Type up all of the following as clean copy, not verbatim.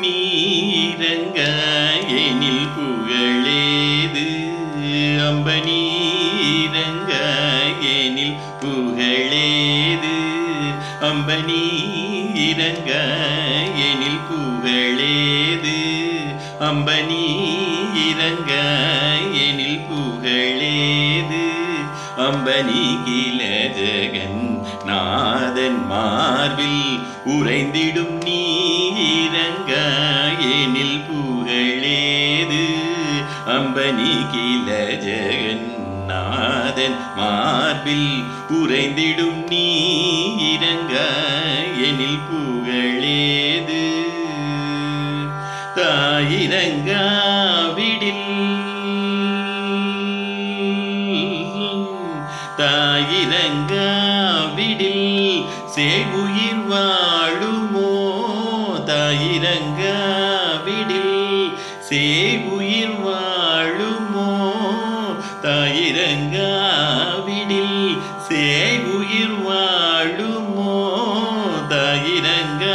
நீரங்க எனில் புகழேது அம்பனீரங்க எனில் புகழேது அம்பனீரங்க எனில் புகழேது அம்பனீரங்க எனில் புகழேது அம்பனீகில ஜெகன் நாதன் மார்பில் உறைந்திடும் நீரங்க எனில் புகழேது அம்பனீகில ஜெகன் நாதன் மார்பில் உறைந்திடும் நீரங்க எனில் புகழேது தாயிரங்காவிடில் தாயிரங்காவிடில் சேவுயிர் வாழுமோ தாயிரங்காவிடில் சேவுயிர் வாழுமோ தாயிரங்காவிடில் சேவுயிர் வாழுமோ தாயிரங்காவிடில்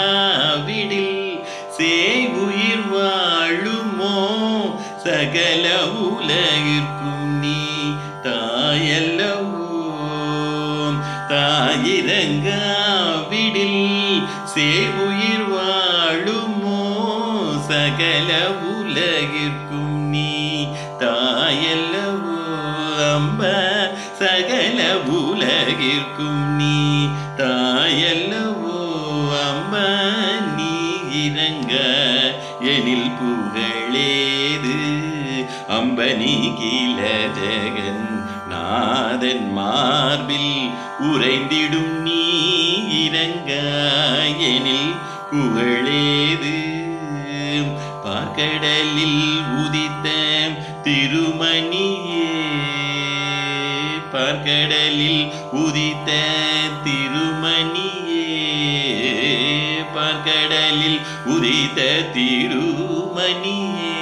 சேவுயிர் வாழுமோ சகல உலகிற்கும் நீ தாயல்லவோ தாயிரங்காவிடில் சேவுயிர் வாழுமோ சகல உலகிற்கும் நீ தாயல்லவோ அம்ப சகல உலகிற்கும் நீ தாயல்லவோ அம்ப நீ இறங்க எனில் புகழேது அம்பனீகில ஜெகன் நாதன் மார்பில் உறைந்திடும் நீ இறங்க எனில் புகழேது பார்க்கடலில் உதித்த திருமணியே பார்க்கடலில் உதித்த திருமணியே பார்க்கடலில் உதித்த திருமணியே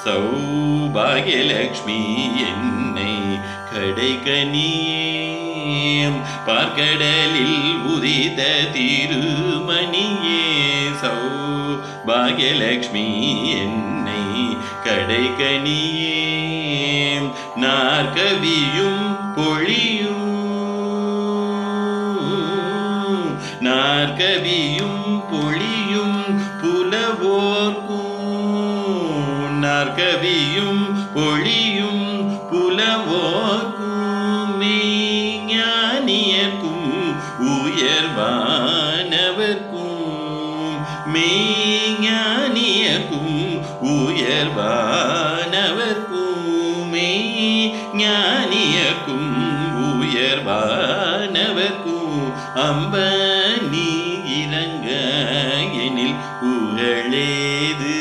சௌபாகியலக்ஷ்மி என்னை கடைக்கனியே பார்க்கடலில் உதித்த திருமணியே சௌபாகியலக்ஷ்மி என்னை கடைக்கனியே நாற்கவியும் பொழியும் நாற்கவியும் பொழியும் புலவோர்க்கும் நாற்கவியும் பொழியும் புலவோர்க்கும் மெய்ஞானியர்க்கும் உயர்வானவர்க்கும் மெய்ஞானியர்க்கும் உயர்வானவர்க்கும் மெய்ஞானியர்க்கும் உயர்வானவர்க்கும் அம்ப நீ இறங்க எனில் புகழேது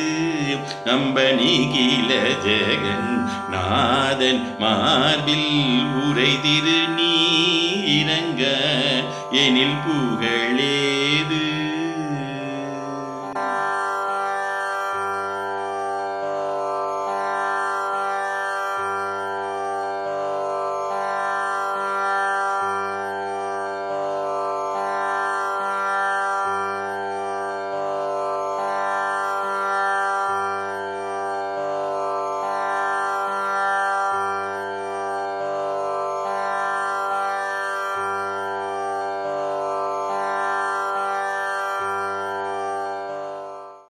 அம்பனீகில ஜெகன் நாதன் மார்பில் உறைதிரு நீ இறங்க எனில் புகழே